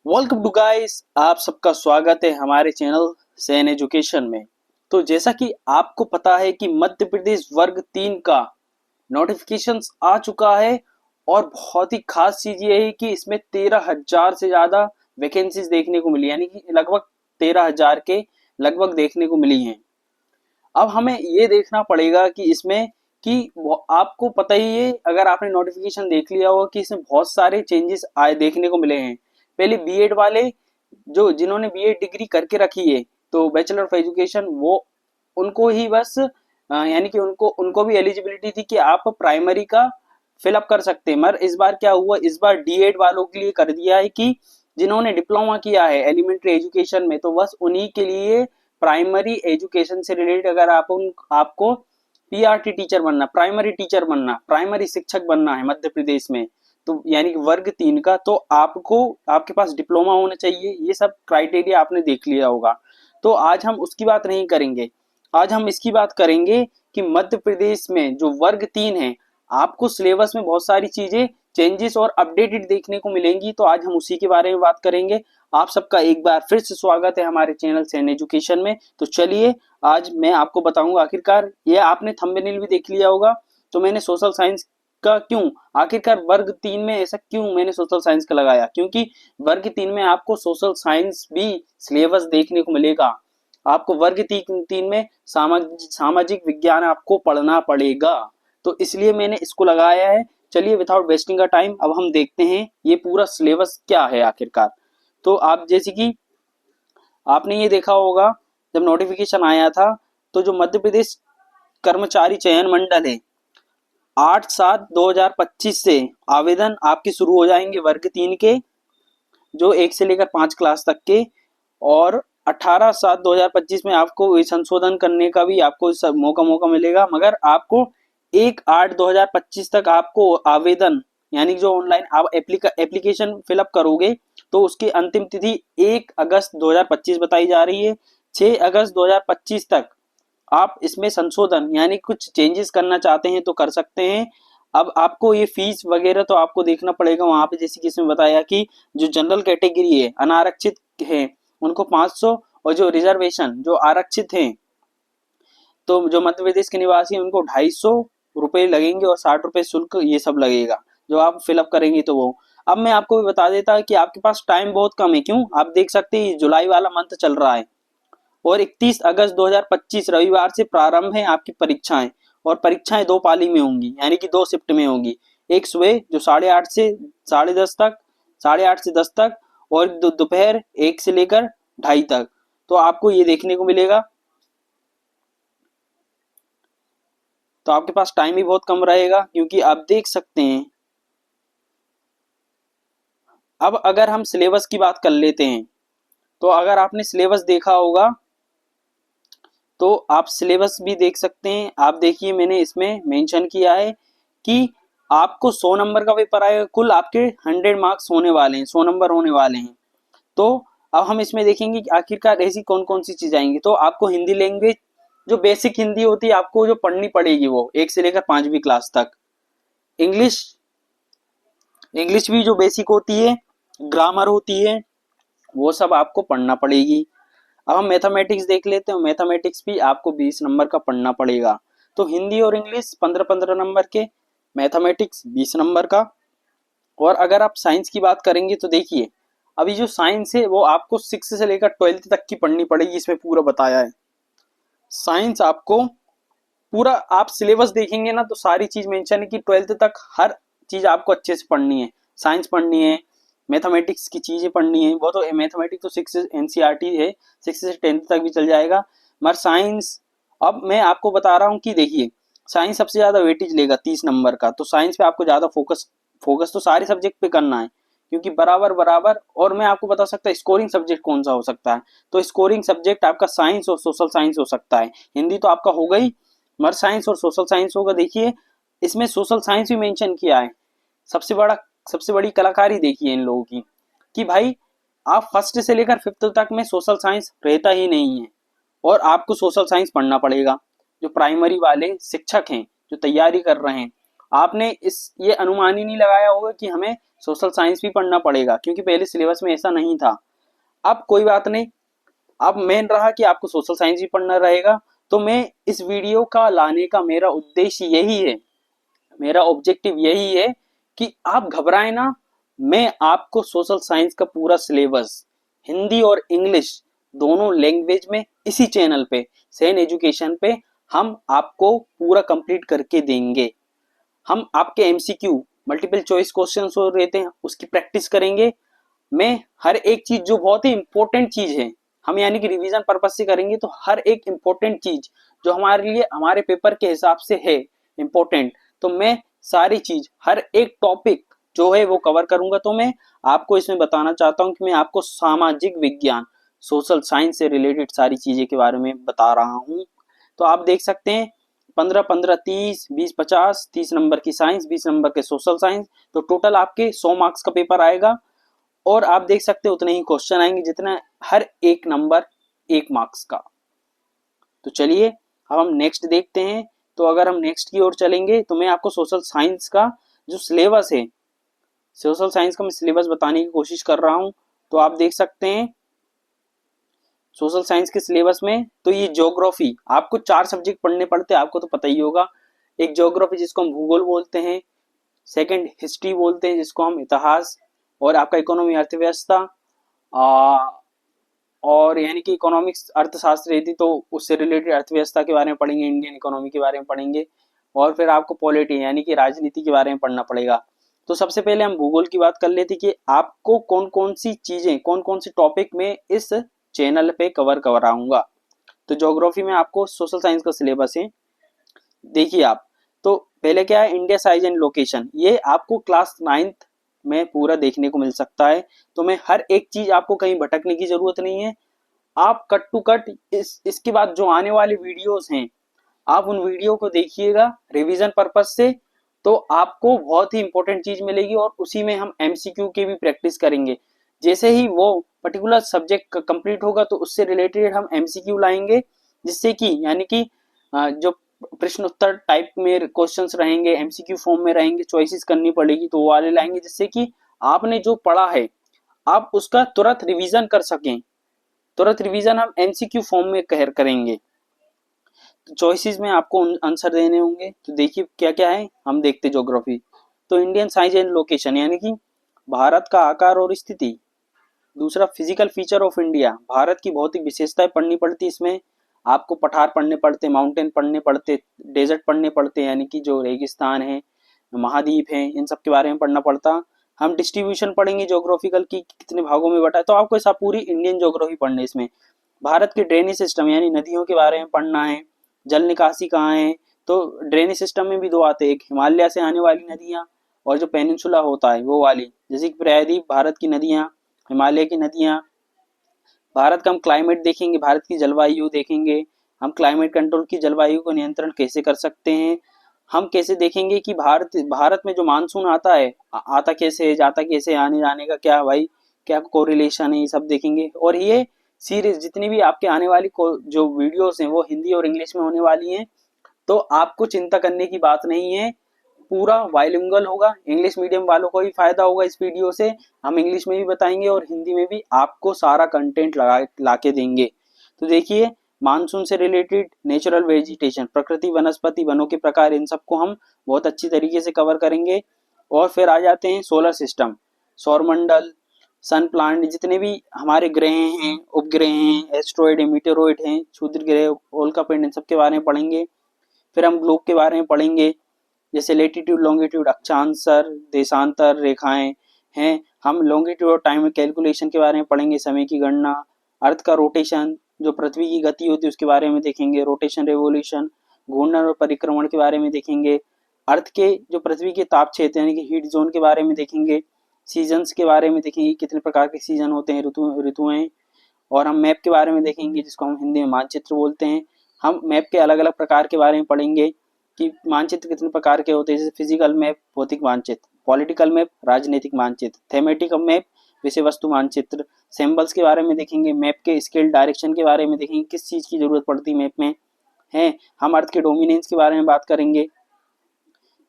Welcome to guys, आप सबका स्वागत है हमारे चैनल सेन एजुकेशन में। तो जैसा कि आपको पता है कि मध्य प्रदेश वर्ग 3 का नोटिफिकेशंस आ चुका है और बहुत ही खास चीज ये है कि इसमें 13,000 से ज्यादा वैकेंसीज देखने को मिली, यानी कि लगभग 13,000 के लगभग देखने को मिली हैं। अब हमें ये देखना पड़ेगा कि इसमें कि आपको पता ही है, अगर आपने नोटिफिकेशन देख लिया होगा कि इसमें बहुत सारे चेंजेस आए देखने को मिले हैं। पहले बीएड वाले जो जिन्होंने बीएड डिग्री करके रखी है, तो बैचलर ऑफ एजुकेशन, वो उनको ही बस यानी कि उनको उनको भी एलिजिबिलिटी थी कि आप प्राइमरी का फिलअप कर सकते हैं। मगर इस बार क्या हुआ, इस बार डीएड वालों के लिए कर दिया है कि जिन्होंने डिप्लोमा किया है एलिमेंट्री एजुकेशन में, तो बस उन्हीं के लिए प्राइमरी एजुकेशन से रिलेटेड, अगर आपको पीआरटी टीचर बनना, प्राइमरी टीचर बनना, प्राइमरी शिक्षक बनना है मध्य प्रदेश में, तो यानी कि वर्ग 3 का, तो आपको आपके पास डिप्लोमा होना चाहिए। ये सब क्राइटेरिया आपने देख लिया होगा। तो आज हम उसकी बात नहीं करेंगे, आज हम इसकी बात करेंगे कि मध्य प्रदेश में जो वर्ग 3 है, आपको सिलेबस में बहुत सारी चीजें चेंजेस और अपडेटेड देखने को मिलेंगी। तो आज हम उसी के बारे में बात करेंगे। आप सबका एक बार फिर से स्वागत है हमारे चैनल सेन एजुकेशन में। तो चलिए, आज मैं आपको बताऊंगा। आखिरकार ये आपने थंबनेल भी देख लिया होगा, तो मैंने सोशल साइंस का क्यों, आखिरकार वर्ग 3 में ऐसा क्यों मैंने सोशल साइंस का लगाया, क्योंकि वर्ग 3 में आपको सोशल साइंस भी सिलेबस देखने को मिलेगा। आपको वर्ग 3 में सामाजिक विज्ञान आपको पढ़ना पड़ेगा, तो इसलिए मैंने इसको लगाया है। चलिए, विदाउट वेस्टिंग का टाइम, अब हम देखते हैं ये पूरा सिलेबस क्या है आखिरकार। तो आप जैसे कि आपने ये देखा होगा, जब नोटिफिकेशन आया था, तो जो मध्य प्रदेश कर्मचारी चयन मंडल है, 8/7/2025 से आवेदन आपके शुरू हो जाएंगे वर्ग 3 के, जो 1 से लेकर 5 क्लास तक के। और 18/7/2025 में आपको संशोधन करने का भी आपको मौका मिलेगा, मगर आपको 1/8/2025 तक आपको आवेदन, यानी जो ऑनलाइन आप एप्लीकेशन फिलअप करोगे, तो उसकी अंतिम तिथि 1 अगस्त 2025 बताई जा रही है। 6 अगस्त 2025 तक आप इसमें संशोधन यानी कुछ चेंजेस करना चाहते हैं तो कर सकते हैं। अब आपको ये फीस वगैरह तो आपको देखना पड़ेगा वहां पे, जैसे कि इसमें बताया कि जो जनरल कैटेगरी है, अनारक्षित है, उनको 500, और जो रिजर्वेशन जो आरक्षित हैं, तो जो मध्य प्रदेश के निवासी हैं, उनको 250 रुपये लगेंगे और 60 रुपये शुल्क ये सब लगेगा जो आप फिलअप करेंगे। तो वो अब मैं आपको भी बता देता कि आपके पास टाइम बहुत कम है। क्यों, आप देख सकते हैं जुलाई वाला मंथ चल रहा है और 31 अगस्त 2025 रविवार से प्रारंभ है आपकी परीक्षाएं। और परीक्षाएं 2 पाली में होंगी, यानी कि 2 शिफ्ट में होंगी। एक सुबह जो 8:30 से 10:30 तक, 8:30 से 10 तक, और दोपहर 1 से लेकर 2:30 तक। तो आपको ये देखने को मिलेगा। तो आपके पास टाइम भी बहुत कम रहेगा, क्योंकि आप देख सकते हैं। अब अगर हम सिलेबस की बात कर लेते हैं, तो अगर आपने सिलेबस देखा होगा, तो आप सिलेबस भी देख सकते हैं। आप देखिए, मैंने इसमें मेंशन किया है कि आपको 100 नंबर का पेपर आएगा। कुल आपके 100 मार्क्स होने वाले हैं, 100 नंबर होने वाले हैं। तो अब हम इसमें देखेंगे कि आखिरकार ऐसी कौन कौन सी चीज आएंगी। तो आपको हिंदी लैंग्वेज, जो बेसिक हिंदी होती है, आपको जो पढ़नी पड़ेगी, वो 1 से लेकर 5वीं क्लास तक। इंग्लिश, इंग्लिश भी जो बेसिक होती है, ग्रामर होती है, वो सब आपको पढ़ना पड़ेगी। अब हम मैथमेटिक्स देख लेते हैं। मैथमेटिक्स भी आपको 20 नंबर का पढ़ना पड़ेगा। तो हिंदी और इंग्लिश 15-15 नंबर के, मैथमेटिक्स 20 नंबर का। और अगर आप साइंस की बात करेंगे, तो देखिए, अभी जो साइंस है वो आपको 6 से लेकर 12th तक की पढ़नी पड़ेगी, इसमें पूरा बताया है। साइंस आपको पूरा, आप सिलेबस देखेंगे ना, तो सारी चीज मेंशन है कि 12th तक हर चीज आपको अच्छे से पढ़नी है। साइंस पढ़नी है, मैथमेटिक्स की चीजें पढ़नी है। वो तो मैथमेटिक्स तो 6 एनसीईआरटी है, 6 से 10th तक भी चल जाएगा। मगर साइंस, अब मैं आपको बता रहा हूँ कि देखिए, साइंस सबसे ज्यादा वेटेज लेगा 30 नंबर का। तो साइंस पे आपको ज्यादा फोकस फोकस तो सारे सब्जेक्ट पे करना है, क्योंकि बराबर बराबर। और मैं आपको बता सकता है स्कोरिंग सब्जेक्ट कौन सा हो सकता है। तो स्कोरिंग सब्जेक्ट आपका साइंस और सोशल साइंस हो सकता है। हिंदी तो आपका होगा ही, मगर साइंस और सोशल साइंस होगा। देखिए, इसमें सोशल साइंस भी मेंशन किया है। सबसे बड़ा सबसे बड़ी कलाकारी देखिए इन लोगों की, कि भाई आप फर्स्ट से लेकर 5th तक में सोशल साइंस रहता ही नहीं है, और आपको सोशल साइंस पढ़ना पड़ेगा। जो प्राइमरी वाले शिक्षक हैं, जो तैयारी कर रहे हैं, आपने ये अनुमान ही नहीं लगाया होगा कि हमें सोशल साइंस भी पढ़ना पड़ेगा, क्योंकि पहले सिलेबस में ऐसा नहीं था। अब कोई बात नहीं, अब मेन रहा कि आपको सोशल साइंस भी पढ़ना रहेगा। तो मैं इस वीडियो का लाने का मेरा उद्देश्य यही है, मेरा ऑब्जेक्टिव यही है कि आप घबराएं ना। मैं आपको सोशल साइंस का पूरा सिलेबस हिंदी और इंग्लिश दोनों लैंग्वेज में इसी चैनल पे सेन एजुकेशन पे हम आपको पूरा कंप्लीट करके देंगे। हम आपके एमसीक्यू मल्टीपल चॉइस क्वेश्चंस हो रहते हैं उसकी प्रैक्टिस करेंगे। मैं हर एक चीज जो बहुत ही इंपॉर्टेंट चीज है, हम यानी कि रिवीजन पर्पज से करेंगे, तो हर एक इंपॉर्टेंट चीज जो हमारे लिए हमारे पेपर के हिसाब से है इंपॉर्टेंट, तो मैं सारी चीज हर एक टॉपिक जो है वो कवर करूंगा। तो मैं आपको इसमें बताना चाहता हूं कि मैं आपको सामाजिक विज्ञान सोशल साइंस से रिलेटेड सारी चीजें के बारे में बता रहा हूं। तो आप देख सकते हैं 15-15, 30, 20, 50, 30 नंबर की साइंस, 20 नंबर के सोशल साइंस, तो टोटल आपके 100 मार्क्स का पेपर आएगा। और आप देख सकते हो उतने ही क्वेश्चन आएंगे जितना हर एक नंबर 1 मार्क्स का। तो चलिए अब हम नेक्स्ट देखते हैं। तो अगर हम नेक्स्ट की ओर चलेंगे तो मैं आपको सोशल साइंस का जो सिलेबस है, सोशल साइंस का मैं सिलेबस बताने की कोशिश कर रहा हूं। तो आप देख सकते हैं सोशल साइंस के सिलेबस में, तो ये ज्योग्राफी आपको 4 सब्जेक्ट पढ़ने पड़ते हैं, आपको तो पता ही होगा। एक ज्योग्राफी जिसको हम भूगोल बोलते हैं, सेकंड हिस्ट्री बोलते हैं जिसको हम इतिहास, और आपका इकोनॉमी अर्थव्यवस्था, और यानी कि इकोनॉमिक्स अर्थशास्त्र यदि तो उससे रिलेटेड अर्थव्यवस्था के बारे में पढ़ेंगे, इंडियन इकोनॉमी के बारे में पढ़ेंगे, और फिर आपको पॉलिटी यानी कि राजनीति के बारे में पढ़ना पड़ेगा। तो सबसे पहले हम भूगोल की बात कर लेते कि आपको कौन कौन सी चीजें, कौन कौन सी टॉपिक में इस चैनल पे कवर कराऊंगा। तो ज्योग्राफी में आपको सोशल साइंस का सिलेबस है, देखिए आप। तो पहले क्या है, इंडिया साइज एंड लोकेशन, ये आपको क्लास 9th में पूरा देखने को मिल सकता है। तो मैं हर एक चीज, आपको कहीं भटकने की जरूरत नहीं है, आप कट टू कट इसके बाद जो आने वाले वीडियोस हैं आप उन वीडियो को देखिएगा रिवीजन पर्पज से। तो आपको बहुत ही इंपॉर्टेंट चीज मिलेगी, और उसी में हम एमसीक्यू की भी प्रैक्टिस करेंगे। जैसे ही वो पर्टिकुलर सब्जेक्ट कंप्लीट होगा तो उससे रिलेटेड हम एमसीक्यू लाएंगे, जिससे कि यानी कि जो प्रश्न उत्तर टाइप में क्वेश्चंस रहेंगे, एमसीक्यू फॉर्म में रहेंगे, चॉइसेस करनी पड़ेगी, तो वो वाले लाएंगे, जिससे कि आपने जो पढ़ा है आप उसका तुरंत रिवीजन कर सकें। तुरंत रिवीजन हम एमसीक्यू फॉर्म में करेंगे। तो चॉइसेस में आपको आंसर देने होंगे। तो देखिए क्या क्या है, हम देखते ज्योग्राफी। तो इंडियन साइज एंड लोकेशन यानी कि भारत का आकार और स्थिति। दूसरा physical feature of India, Bharat की भौतिक विशेषताएं पढ़नी पड़ती इसमें। आपको पठार पढ़ने पड़ते, माउंटेन पढ़ने पड़ते, डेजर्ट पढ़ने पड़ते, यानी कि जो रेगिस्तान है, महाद्वीप है, इन सब के बारे में पढ़ना पड़ता। हम डिस्ट्रीब्यूशन पढ़ेंगे ज्योग्राफिकल की कितने भागों में बटा है, तो आपको ऐसा पूरी इंडियन ज्योग्राफी पढ़नी है इसमें। भारत के ड्रेनेज सिस्टम यानी नदियों के बारे में पढ़ना है, जल निकासी कहाँ है। तो ड्रेनेज सिस्टम में भी 2 आते हैं, एक हिमालय से आने वाली नदियाँ और जो पेनिनसुला होता है वो वाली, जैसे कि प्रायद्वीप भारत की नदियाँ, हिमालय की नदियाँ। भारत का हम क्लाइमेट देखेंगे, भारत की जलवायु देखेंगे, हम क्लाइमेट कंट्रोल की जलवायु को नियंत्रण कैसे कर सकते हैं। हम कैसे देखेंगे कि भारत भारत में जो मानसून आता है आता कैसे है, जाता कैसे, आने जाने का क्या भाई क्या कोरिलेशन है, ये सब देखेंगे। और ये सीरीज जितनी भी आपके आने वाली जो वीडियोस हैं वो हिंदी और इंग्लिश में होने वाली हैं। तो आपको चिंता करने की बात नहीं है, पूरा बाइलिंगुअल होगा। इंग्लिश मीडियम वालों को भी फायदा होगा इस वीडियो से, हम इंग्लिश में भी बताएंगे और हिंदी में भी आपको सारा कंटेंट ला के देंगे। तो देखिए मानसून से रिलेटेड नेचुरल वेजिटेशन, प्रकृति, वनस्पति, वनों के प्रकार, इन सबको हम बहुत अच्छी तरीके से कवर करेंगे। और फिर आ जाते हैं सोलर सिस्टम, सौरमंडल, सन प्लांट, जितने भी हमारे ग्रह हैं, उपग्रह हैं, एस्ट्रॉइड है, मीटेरोइड हैं, क्षुद्र ग्रह, उल्का पिंड, इन सब के बारे में पढ़ेंगे। फिर हम ग्लोब के बारे में पढ़ेंगे, जैसे लेटीट्यूड, लॉन्गिट्यूड, अक्षांतर, देशांतर रेखाएं हैं। हम लॉन्गिट्यूड और टाइम कैलकुलेशन के बारे में पढ़ेंगे, समय की गणना, अर्थ का रोटेशन, जो पृथ्वी की गति होती है उसके बारे में देखेंगे, रोटेशन, रेवोल्यूशन, घूर्णन और परिक्रमण के बारे में देखेंगे। अर्थ के जो पृथ्वी के ताप क्षेत्र यानी कि हीट जोन के बारे में देखेंगे। सीजन्स के बारे में देखेंगे, कितने प्रकार के सीजन होते हैं, ऋतुएं। और हम मैप के बारे में देखेंगे, जिसको हम हिंदी में मानचित्र बोलते हैं। हम मैप के अलग अलग प्रकार के बारे में पढ़ेंगे कि मानचित्र कितने प्रकार के होते हैं, जैसे फिजिकल मैप, भौतिक मानचित्र, पॉलिटिकल मैप, राजनीतिक मानचित्र, थेमेटिक मैप, विषय वस्तु मानचित्र। सिंबल्स के बारे में देखेंगे, मैप के स्केल, डायरेक्शन के बारे में देखेंगे, किस चीज की जरूरत पड़ती है मैप में है। हम अर्थ के डोमिनेंस के बारे में बात करेंगे।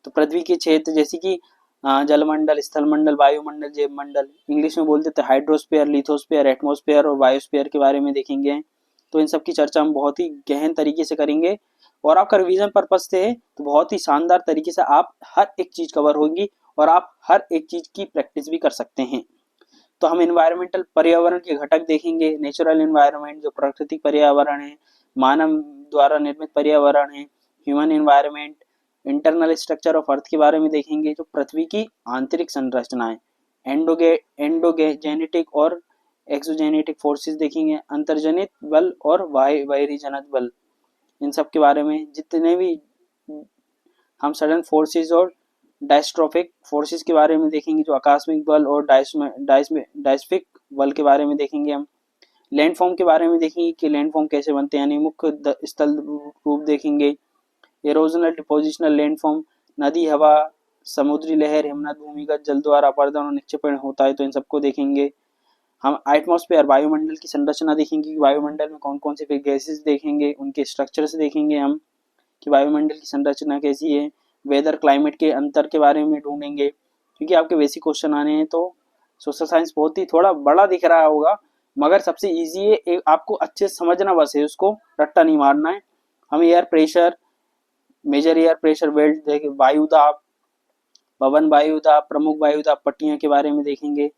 तो पृथ्वी के क्षेत्र जैसे कि जलमंडल, स्थलमंडल, वायुमंडल, जैवमंडल, इंग्लिश में बोल देते हैं हाइड्रोस्फीयर, लिथोस्फीयर, एटमॉस्फेयर और बायोस्फीयर के बारे में देखेंगे। तो इन सब की चर्चा हम बहुत ही गहन तरीके से करेंगे और आपका रिवीजन पर्पज से है तो बहुत ही शानदार तरीके से आप हर एक चीज कवर होगी और आप हर एक चीज की प्रैक्टिस भी कर सकते हैं। तो हम एनवायरमेंटल पर्यावरण के घटक देखेंगे, नेचुरल एनवायरनमेंट जो प्राकृतिक पर्यावरण है, मानव द्वारा निर्मित पर्यावरण है, human environment, internal structure of earth के बारे में देखेंगे जो पृथ्वी की आंतरिक संरचना है, एंडोजेनेटिक और एक्सोजेनेटिक फोर्सेस देखेंगे, अंतर्जनित बल और बहिर्जनित बल, इन सब के बारे में जितने भी हम सडन फोर्सेस और डायस्ट्रोफिक फोर्सेस के बारे में देखेंगे जो आकस्मिक बल और डायस्फिक बल के बारे में देखेंगे। हम लैंडफॉर्म के बारे में देखेंगे कि लैंडफॉर्म कैसे बनते हैं, यानी मुख्य स्थल रूप देखेंगे, एरोजनल डिपोजिशनल लैंडफॉर्म, नदी, हवा, समुद्री लहर, हिमनद, भूमिगत जल द्वारा अपर्दन और निक्षेपण होता है, तो इन सबको देखेंगे। हम एटमॉस्फेयर वायुमंडल की संरचना देखेंगे कि वायुमंडल में कौन कौन से फिर गैसेस देखेंगे, उनके स्ट्रक्चर्स देखेंगे हम कि वायुमंडल की संरचना कैसी है। वेदर क्लाइमेट के अंतर के बारे में ढूंढेंगे क्योंकि आपके बेसिक क्वेश्चन आने हैं। तो सोशल साइंस बहुत ही थोड़ा बड़ा दिख रहा होगा मगर सबसे इजी है, आपको अच्छे से समझना बस है, उसको रट्टा नहीं मारना है। हम air pressure, major air pressure belt देखें, वायुदाब, पवन वायुदाब, प्रमुख वायुदाब पट्टियों के बारे में देखेंगे।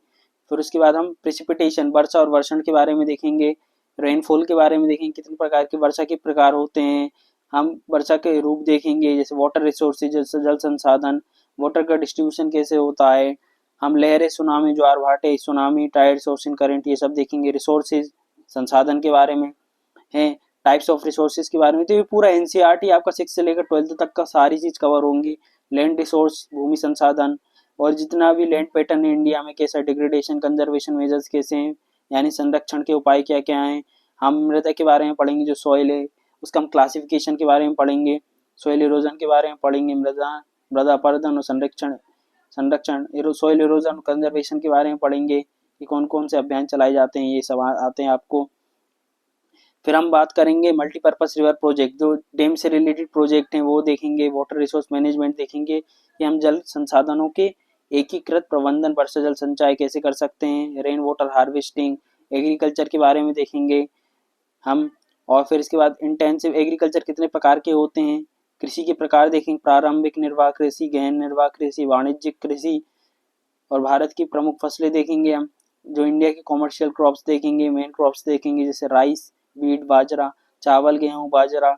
फिर उसके बाद हम प्रेसिपिटेशन, वर्षा और वर्षण के बारे में देखेंगे, रेनफॉल के बारे में देखेंगे, कितने प्रकार के वर्षा के प्रकार होते हैं। हम वर्षा के रूप देखेंगे जैसे वाटर रिसोर्सेज, जल संसाधन, वाटर का डिस्ट्रीब्यूशन कैसे होता है। हम लहरें, सुनामी, ज्वार भाटे, सुनामी, टाइड्स, ओशन करंट, ये सब देखेंगे। रिसोर्सेज, संसाधन के बारे में है, टाइप्स ऑफ रिसोर्सेज के बारे में। तो ये पूरा एनसीईआरटी आपका 6 से लेकर 12th तक का सारी चीज कवर होंगी। लैंड रिसोर्स, भूमि संसाधन और जितना भी लैंड पैटर्न है इंडिया में कैसा, डिग्रेडेशन, कंजर्वेशन मेजर्स कैसे हैं, यानी संरक्षण के उपाय क्या क्या हैं। हम मृदा के बारे में पढ़ेंगे, जो सॉइल है उसका हम क्लासिफिकेशन के बारे में पढ़ेंगे, सॉइल इरोजन के बारे में पढ़ेंगे, मृदा अपरदन और संरक्षण सॉइल इरोजन कंजर्वेशन के बारे में पढ़ेंगे कि कौन कौन से अभियान चलाए जाते हैं, ये सब आते हैं आपको। फिर हम बात करेंगे मल्टीपर्पज रिवर प्रोजेक्ट, जो डैम से रिलेटेड प्रोजेक्ट हैं वो देखेंगे। वाटर रिसोर्स मैनेजमेंट देखेंगे कि हम जल संसाधनों के एकीकृत प्रबंधन, वर्षा जल संचय कैसे कर सकते हैं। रेन वाटर हार्वेस्टिंग, एग्रीकल्चर के बारे में देखेंगे हम। और फिर इसके बाद इंटेंसिव एग्रीकल्चर कितने प्रकार के होते हैं, कृषि के प्रकार देखेंगे, प्रारंभिक निर्वाह कृषि, गहन निर्वाह कृषि, वाणिज्यिक कृषि और भारत की प्रमुख फसलें देखेंगे हम। जो इंडिया के कॉमर्शियल क्रॉप्स देखेंगे, मेन क्रॉप्स देखेंगे जैसे राइस, वीट, बाजरा, चावल, गेहूं, बाजरा,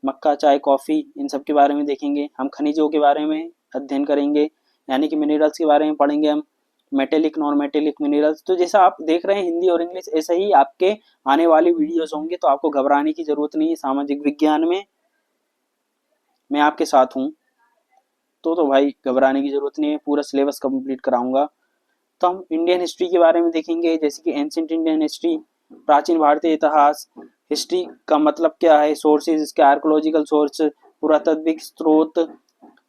मक्का, चाय, कॉफ़ी, इन सब के बारे में देखेंगे। हम खनिजों के बारे में अध्ययन करेंगे यानी कि मिनरल्स के बारे में पढ़ेंगे हम, मेटेलिक, नॉन मेटेलिक मिनरल्स। तो जैसा आप देख रहे हैं हिंदी और इंग्लिश, ऐसे ही आपके आने वाली वीडियोस होंगे, तो आपको घबराने की जरूरत नहीं है। सामाजिक विज्ञान में मैं आपके साथ हूँ, तो भाई घबराने की जरूरत नहीं है, पूरा सिलेबस कंप्लीट कराऊंगा। तो हम इंडियन हिस्ट्री के बारे में देखेंगे जैसे कि एंशिएंट इंडियन हिस्ट्री, प्राचीन भारतीय इतिहास। हिस्ट्री का मतलब क्या है, सोर्सेज, इसके आर्कोलॉजिकल सोर्स, पुरातात्विक स्रोत,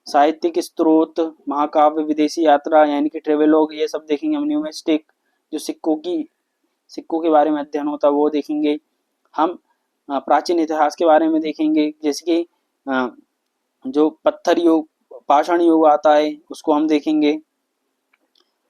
साहित्यिक स्रोत, महाकाव्य, विदेशी यात्रा यानी कि ट्रेवेलॉग, ये सब देखेंगे हम। न्यूमिस्टिक, जो सिक्कों के बारे में अध्ययन होता है वो देखेंगे हम। प्राचीन इतिहास के बारे में देखेंगे जैसे कि जो पत्थर युग, पाषाण युग आता है उसको हम देखेंगे।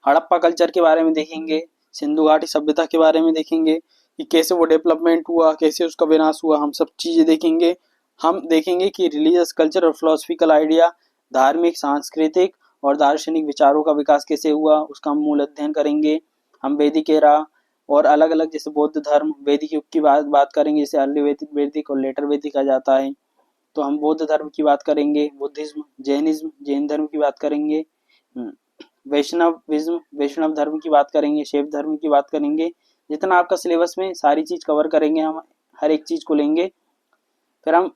हड़प्पा कल्चर के बारे में देखेंगे, सिंधु घाटी सभ्यता के बारे में देखेंगे कि कैसे वो डेवलपमेंट हुआ, कैसे उसका विनाश हुआ, हम सब चीज़ें देखेंगे। हम देखेंगे कि रिलीजियस कल्चर और फिलोसफिकल आइडिया, धार्मिक, सांस्कृतिक और दार्शनिक विचारों का विकास कैसे हुआ, उसका हम मूल अध्ययन करेंगे। हम वैदिक एरा और अलग अलग जैसे बौद्ध धर्म, वैदिक युग की बात करेंगे, जैसे अर्ली वैदिक, वैदिक और लेटर वैदिक आ जाता है। तो हम बौद्ध धर्म की बात करेंगे, बुद्धिज्म, जैनिज्म, जैन धर्म की बात करेंगे, वैष्णविज्म, वैष्णव धर्म की बात करेंगे, शैव धर्म की बात करेंगे। जितना आपका सिलेबस में सारी चीज कवर करेंगे, हम हर एक चीज को लेंगे। फिर हम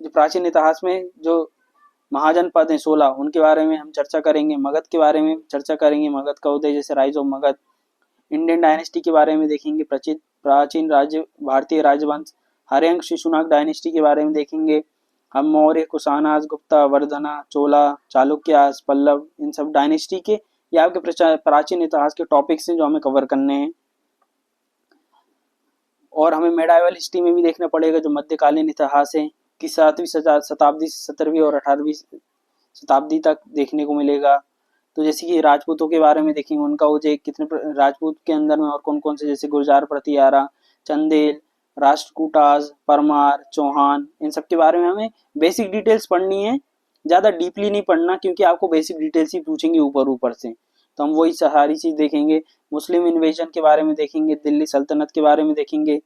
जो प्राचीन इतिहास में जो महाजनपद हैं 16, उनके बारे में हम चर्चा करेंगे। मगध के बारे में चर्चा करेंगे, मगध का उदय जैसे rise of Magadh. Indian dynasty के बारे में देखेंगे, प्राचीन राज्य, भारतीय राजवंश। हर्यंक शिशुनाग डायनेस्टी के बारे में देखेंगे हम। मौर्य, कुशानास, गुप्ता, वर्धना, चोला, चालुक्यास, पल्लव, इन सब डायनेस्टी के ये आपके प्राचीन इतिहास के टॉपिक्स हैं जो हमें कवर करने हैं। और हमें मेडाइवल हिस्ट्री में भी देखना पड़ेगा जो मध्यकालीन इतिहास है कि 7वीं शताब्दी से 17वीं और 18वीं शताब्दी तक देखने को मिलेगा। तो जैसे कि राजपूतों के बारे में देखेंगे, उनका वो जो कितने राजपूत के अंदर में और कौन कौन से, जैसे गुर्जर, प्रतिहारा, चंदेल, राष्ट्रकूटाज, परमार, चौहान, इन सब के बारे में हमें बेसिक डिटेल्स पढ़नी है, ज़्यादा डीपली नहीं पढ़ना, क्योंकि आपको बेसिक डिटेल्स ही पूछेंगे ऊपर ऊपर से। तो हम वही सारी चीज़ देखेंगे। मुस्लिम इन्वेजन के बारे में देखेंगे, दिल्ली सल्तनत के बारे में देखेंगे,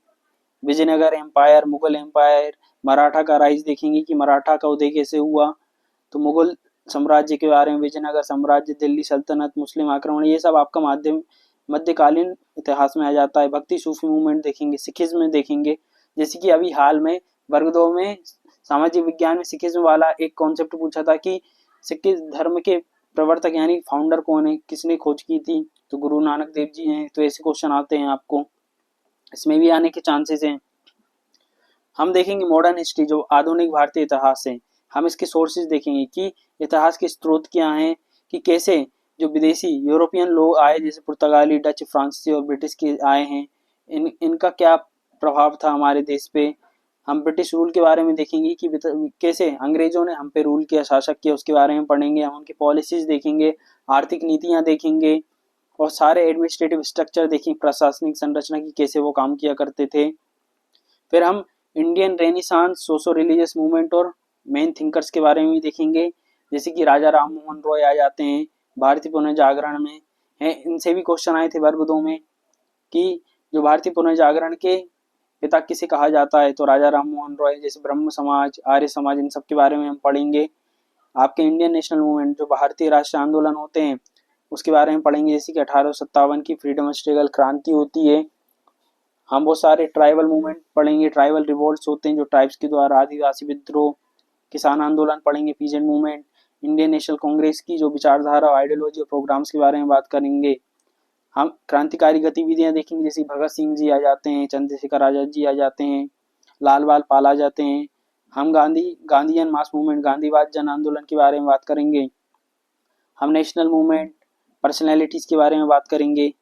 विजयनगर एम्पायर, मुगल एम्पायर, मराठा का राइज देखेंगे कि मराठा का उदय कैसे हुआ। तो मुगल साम्राज्य के बारे में, विजयनगर साम्राज्य, दिल्ली सल्तनत, मुस्लिम आक्रमण, ये सब आपका मध्यकालीन इतिहास में आ जाता है। भक्ति सूफी मूवमेंट देखेंगे, सिखिज्म में देखेंगे, जैसे कि अभी हाल में वर्ग 2 में सामाजिक विज्ञान में सिखिज्म वाला एक कॉन्सेप्ट पूछा था कि सिख धर्म के प्रवर्तक यानी फाउंडर कौन है, किसने खोज की थी, तो गुरु नानक देव जी हैं। तो ऐसे क्वेश्चन आते हैं आपको, इसमें भी आने के चांसेस हैं। हम देखेंगे मॉडर्न हिस्ट्री, जो आधुनिक भारतीय इतिहास है, हम इसके सोर्सेज देखेंगे कि इतिहास के स्रोत क्या हैं, कि कैसे जो विदेशी यूरोपियन लोग आए, जैसे पुर्तगाली, डच, फ्रांसीसी और ब्रिटिश के आए हैं, इनका क्या प्रभाव था हमारे देश पे। हम ब्रिटिश रूल के बारे में देखेंगे कि कैसे अंग्रेजों ने हम पे रूल किया, शासक किया, उसके बारे में पढ़ेंगे। हम उनकी पॉलिसीज देखेंगे, आर्थिक नीतियाँ देखेंगे, और सारे एडमिनिस्ट्रेटिव स्ट्रक्चर देखेंगे, प्रशासनिक संरचना की कैसे वो काम किया करते थे। फिर हम Indian Renaissance, socio religious movement और मेन थिंकर्स के बारे में भी देखेंगे, जैसे कि राजा राम मोहन रॉय आ जाते हैं, भारतीय पुनर्जागरण में है। इनसे भी क्वेश्चन आए थे वर्ग 2 में कि जो भारतीय पुनर्जागरण के पिता किसे कहा जाता है, तो राजा राम मोहन रॉय। जैसे ब्रह्म समाज, आर्य समाज, इन सब के बारे में हम पढ़ेंगे। आपके इंडियन नेशनल मूवमेंट, जो भारतीय राष्ट्रीय आंदोलन होते हैं, उसके बारे में पढ़ेंगे, जैसे कि 1857 की फ्रीडम स्ट्रगल क्रांति होती है। हम वो सारे ट्राइबल मूवमेंट पढ़ेंगे, ट्राइबल रिवोल्ट्स होते हैं जो ट्राइब्स के द्वारा, आदिवासी विद्रोह, किसान आंदोलन पढ़ेंगे, peasant movement, Indian national Congress की जो विचारधारा, आइडियोलॉजी और प्रोग्राम्स के बारे में बात करेंगे। हम क्रांतिकारी गतिविधियां देखेंगे, जैसे भगत सिंह जी आ जाते हैं, चंद्रशेखर आजाद जी आ जाते हैं, लाल बाल पाल आ जाते हैं। हम गांधीयन मास मूवमेंट, गांधीवाद जन आंदोलन के बारे में बात करेंगे। हम नेशनल मूवमेंट, पर्सनैलिटीज के बारे में बात करेंगे।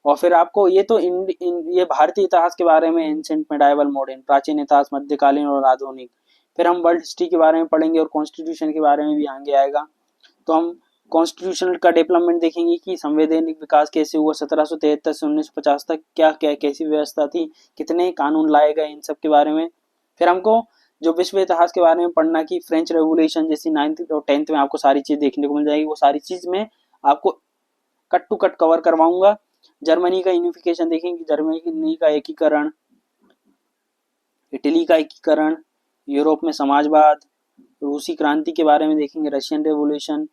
और फिर आपको ये तो ये भारतीय इतिहास के बारे में, एंशिएंट, मेडाइवल, मॉडर्न, प्राचीन इतिहास, मध्यकालीन और आधुनिक। फिर हम वर्ल्ड हिस्ट्री के बारे में पढ़ेंगे और कॉन्स्टिट्यूशन के बारे में भी आगे आएगा। तो हम कॉन्स्टिट्यूशन का डेवलपमेंट देखेंगे कि संवैधानिक विकास कैसे हुआ 1773 से 1950 तक, क्या क्या कैसी व्यवस्था थी, कितने कानून लाए गए, इन सब के बारे में। फिर हमको जो विश्व इतिहास के बारे में पढ़ना कि फ्रेंच रेवोल्यूशन, जैसी 9th और 10th में आपको सारी चीज देखने को मिल जाएगी। वो सारी चीज में आपको कट टू कट कवर करवाऊंगा। जर्मनी का यूनिफिकेशन देखेंगे, जर्मनी का एकीकरण, इटली का एकीकरण, यूरोप में समाजवाद, रूसी क्रांति के बारे में देखेंगे, रशियन रेवोल्यूशन,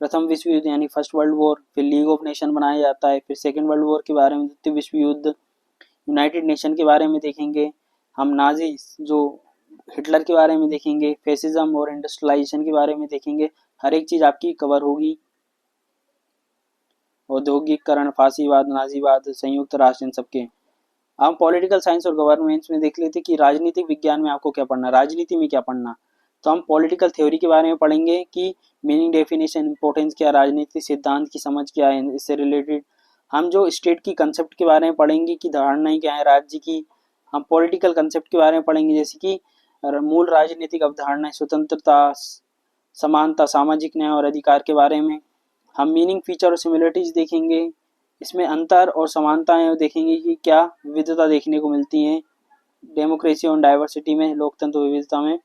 प्रथम विश्व युद्ध यानी फर्स्ट वर्ल्ड वॉर, फिर लीग ऑफ नेशन बनाया जाता है, फिर सेकेंड वर्ल्ड वॉर के बारे में, द्वितीय विश्व युद्ध, यूनाइटेड नेशन के बारे में देखेंगे। हम नाजी जो हिटलर के बारे में देखेंगे, फेसिज्म और इंडस्ट्रियलाइजेशन के बारे में देखेंगे। हर एक चीज आपकी कवर होगी। औद्योगिकरण, फांसीवाद, नाजीवाद, संयुक्त राष्ट्र, इन सबके। हम पॉलिटिकल साइंस और गवर्नेंस में देख लेते कि राजनीतिक विज्ञान में आपको क्या पढ़ना, राजनीति में क्या पढ़ना। तो हम पॉलिटिकल थ्योरी के बारे में पढ़ेंगे कि मीनिंग, डेफिनेशन, इंपॉर्टेंस क्या, राजनीतिक सिद्धांत की समझ क्या है, इससे रिलेटेड। हम जो स्टेट की कंसेप्ट के बारे में पढ़ेंगे कि धारणाएं क्या है राज्य की। हम पॉलिटिकल कंसेप्ट के बारे में पढ़ेंगे, जैसे कि मूल राजनीतिक अवधारणाएं, स्वतंत्रता, समानता, सामाजिक न्याय और अधिकार के बारे में। हम मीनिंग, फीचर और सिमिलरिटीज देखेंगे, इसमें अंतर और समानताएं देखेंगे कि क्या विविधता देखने को मिलती हैं। डेमोक्रेसी और डाइवर्सिटी में, लोकतंत्र विविधता में।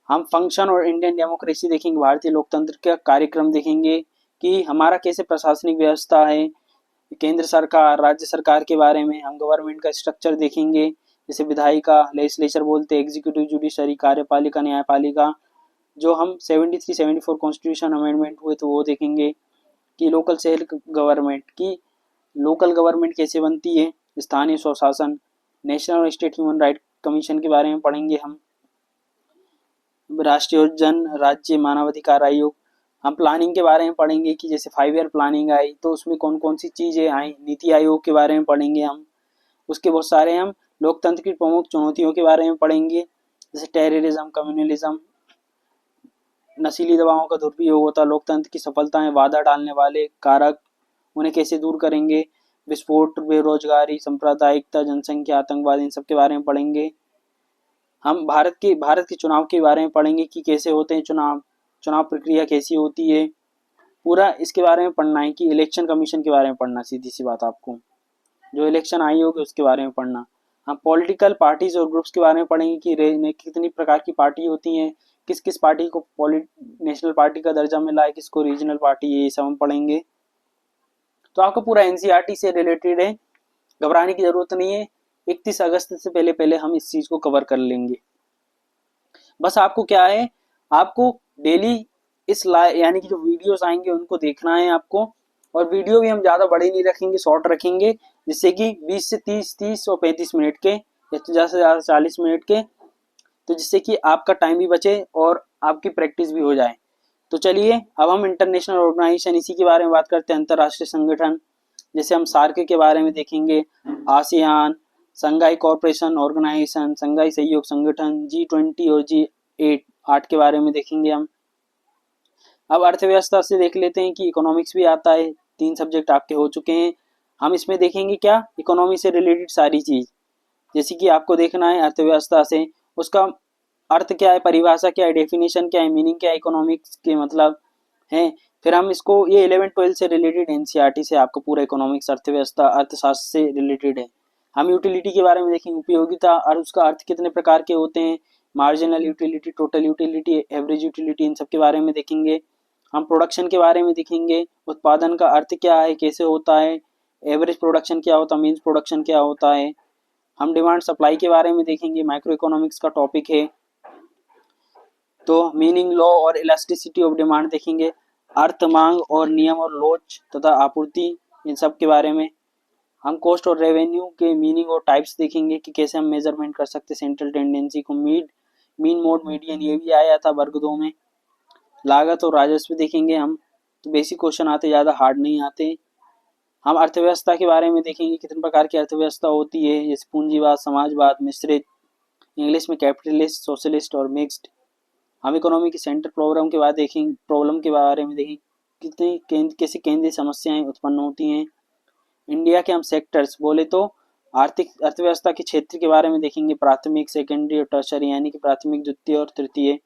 हम फंक्शन और इंडियन डेमोक्रेसी देखेंगे, भारतीय लोकतंत्र का कार्यक्रम देखेंगे कि हमारा कैसे प्रशासनिक व्यवस्था है, केंद्र सरकार, राज्य सरकार के बारे में। हम गवर्नमेंट का स्ट्रक्चर देखेंगे, जैसे विधायिका, लेजिस्लेचर बोलते, एग्जीक्यूटिव, जुडिशरी, कार्यपालिका, न्यायपालिका। जो हम 73-74 कॉन्स्टिट्यूशन अमेंडमेंट हुए तो वो देखेंगे कि लोकल सेल्फ गवर्नमेंट की, लोकल गवर्नमेंट कैसे बनती है, स्थानीय स्वशासन, नेशनल और स्टेट ह्यूमन राइट कमीशन के बारे में पढ़ेंगे। हम राष्ट्रीय जन राज्य मानवाधिकार आयोग। हम प्लानिंग के बारे में पढ़ेंगे कि जैसे 5 ईयर प्लानिंग आई तो उसमें कौन कौन सी चीज़ें आई, नीति आयोग के बारे में पढ़ेंगे हम। उसके बहुत सारे हम लोकतंत्र की प्रमुख चुनौतियों के बारे में पढ़ेंगे, जैसे टेररिज्म, कम्युनलिज्म, नशीली दवाओं का दुरुपयोग होता, लोकतंत्र की सफलताएं, बाधा डालने वाले कारक, उन्हें कैसे दूर करेंगे, विस्फोट, बेरोजगारी, सांप्रदायिकता, जनसंख्या, आतंकवाद, इन सब के बारे में पढ़ेंगे। हम भारत के चुनाव के बारे में पढ़ेंगे कि कैसे होते हैं चुनाव प्रक्रिया कैसी होती है, पूरा इसके बारे में पढ़ना है कि इलेक्शन कमीशन के बारे में पढ़ना, सीधी सी बात आपको जो इलेक्शन आयोग है उसके बारे में पढ़ना। हम पॉलिटिकल पार्टीज और ग्रुप्स के बारे में पढ़ेंगे कि कितनी प्रकार की पार्टी होती हैं, किस किस पार्टी को नेशनल पार्टी का दर्जा मिला है, किसको रीजनल पार्टी है, ये सब हम पढ़ेंगे। तो आपको पूरा एनसीईआरटी से रिलेटेड है, घबराने की जरूरत नहीं है। 31 अगस्त से पहले पहले हम इस चीज को कवर कर लेंगे। बस आपको क्या है, आपको डेली यानी कि जो वीडियोस आएंगे उनको देखना है आपको। और वीडियो भी हम ज़्यादा बड़े नहीं रखेंगे, शॉर्ट रखेंगे, जिससे कि 20 से 30 और 35 मिनट के या ज़्यादा से ज़्यादा 40 मिनट के, तो जिससे कि आपका टाइम भी बचे और आपकी प्रैक्टिस भी हो जाए। तो चलिए अब हम इंटरनेशनल ऑर्गेनाइजेशन इसी के बारे में बात करते हैं, अंतर्राष्ट्रीय संगठन। जैसे हम सार्क के बारे में देखेंगे, आसियान, संघाई कॉर्पोरेशन ऑर्गेनाइजेशन, संघाई सहयोग संगठन, G20 और G8 के बारे में देखेंगे हम। अब अर्थव्यवस्था से देख लेते हैं कि इकोनॉमिक्स भी आता है, 3 सब्जेक्ट आपके हो चुके हैं। हम इसमें देखेंगे क्या, इकोनॉमी से रिलेटेड सारी चीज, जैसे कि आपको देखना है अर्थव्यवस्था से उसका अर्थ क्या है, परिभाषा क्या है, डेफिनेशन क्या है, मीनिंग क्या है इकोनॉमिक्स के मतलब है। फिर हम इसको ये 11-12 से रिलेटेड एनसीईआरटी से आपको पूरा इकोनॉमिक्स अर्थव्यवस्था अर्थशास्त्र से रिलेटेड है। हम यूटिलिटी के बारे में देखेंगे, उपयोगिता और उसका अर्थ कितने प्रकार के होते हैं, marginal utility, total utility, average utility, इन सब के बारे में देखेंगे। हम प्रोडक्शन के बारे में देखेंगे, उत्पादन का अर्थ क्या है, कैसे होता है, एवरेज प्रोडक्शन क्या होता है, मीन्स प्रोडक्शन क्या होता है। हम डिमांड सप्लाई के बारे में देखेंगे, माइक्रो इकोनॉमिक्स का टॉपिक है। तो मीनिंग, लॉ और इलास्टिसिटी ऑफ डिमांड देखेंगे, अर्थ, मांग और नियम और लोच तथा आपूर्ति, इन सब के बारे में। हम कॉस्ट और रेवेन्यू के मीनिंग और टाइप्स देखेंगे कि कैसे हम मेजरमेंट कर सकते हैं सेंट्रल टेंडेंसी को, मीन मोड मीडियन, ये भी आया था वर्ग 2 में। लागत और राजस्व देखेंगे हम, तो बेसिक क्वेश्चन आते, ज़्यादा हार्ड नहीं आते। हम अर्थव्यवस्था के बारे में देखेंगे, कितने प्रकार की अर्थव्यवस्था होती है, जैसे पूंजीवाद, समाजवाद, मिश्रित, इंग्लिश में कैपिटलिस्ट, सोशलिस्ट और मिक्स्ड। हम इकोनॉमी की सेंटर प्रॉब्लम के बाद देखेंगे, प्रॉब्लम के बारे में देखेंगे कितनी कैसी केंद्रीय समस्याएं उत्पन्न होती हैं। इंडिया के हम सेक्टर्स बोले तो आर्थिक अर्थव्यवस्था के क्षेत्र के बारे में देखेंगे, प्राथमिक, सेकेंडरी और टर्शरी, यानी कि प्राथमिक, द्वितीय और तृतीय।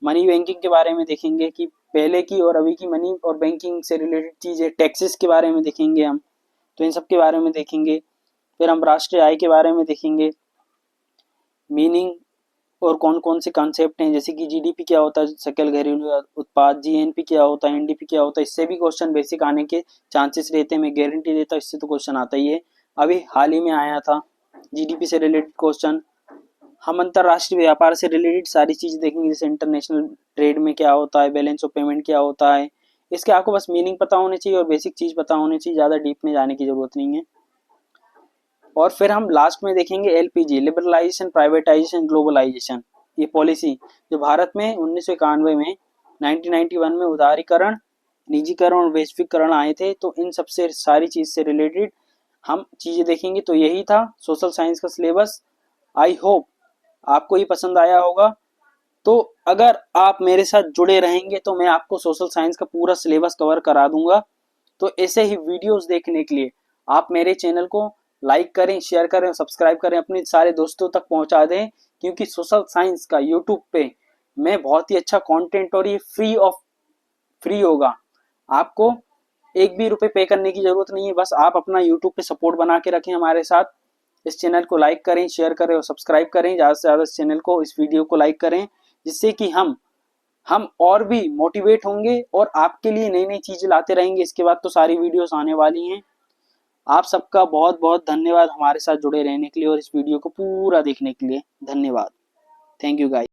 मनी बैंकिंग के बारे में देखेंगे कि पहले की और अभी की मनी और बैंकिंग से रिलेटेड चीज़ें, टैक्सेस के बारे में देखेंगे हम, तो इन सब के बारे में देखेंगे। फिर हम राष्ट्रीय आय के बारे में देखेंगे, मीनिंग और कौन कौन से कॉन्सेप्ट हैं, जैसे कि जीडीपी क्या होता है, सकल घरेलू उत्पाद, जीएनपी क्या होता है, एनडीपी क्या होता है, इससे भी क्वेश्चन बेसिक आने के चांसेस रहते हैं, मैं गारंटी देता हूँ, इससे तो क्वेश्चन आता ही है। अभी हाल ही में आया था जीडीपी से रिलेटेड क्वेश्चन। हम अंतरराष्ट्रीय व्यापार से रिलेटेड सारी चीज़ देखेंगे, जैसे इंटरनेशनल ट्रेड में क्या होता है, बैलेंस ऑफ पेमेंट क्या होता है, इसके आपको बस मीनिंग पता होने चाहिए और बेसिक चीज़ पता होनी चाहिए, ज़्यादा डीप में जाने की ज़रूरत नहीं है। और फिर हम लास्ट में देखेंगे एलपीजी, लिबरलाइजेशन, प्राइवेटाइजेशन, ग्लोबलाइजेशन, ये पॉलिसी जो भारत में 1991 में 1991 में उदारीकरण, निजीकरण और वैश्विकरण आए थे, तो इन सबसे सारी चीज़ से रिलेटेड हम चीज़ें देखेंगे। तो यही था सोशल साइंस का सिलेबस। आई होप आपको ये पसंद आया होगा। तो अगर आप मेरे साथ जुड़े रहेंगे तो मैं आपको सोशल साइंस का पूरा सिलेबस कवर करा दूंगा। तो ऐसे ही वीडियोस देखने के लिए आप मेरे चैनल को लाइक करें, शेयर करें, सब्सक्राइब करें, अपने सारे दोस्तों तक पहुंचा दें, क्योंकि सोशल साइंस का यूट्यूब पे मैं बहुत ही अच्छा कंटेंट, और ये फ्री होगा। आपको एक भी रुपए पे करने की जरूरत नहीं है, बस आप अपना यूट्यूब पे सपोर्ट बना के रखें हमारे साथ। इस चैनल को लाइक करें, शेयर करें और सब्सक्राइब करें, ज़्यादा से ज़्यादा इस चैनल को, इस वीडियो को लाइक करें, जिससे कि हम और भी मोटिवेट होंगे और आपके लिए नई नई चीज़ें लाते रहेंगे। इसके बाद तो सारी वीडियोस आने वाली हैं। आप सबका बहुत बहुत धन्यवाद हमारे साथ जुड़े रहने के लिए और इस वीडियो को पूरा देखने के लिए। धन्यवाद। Thank you guys.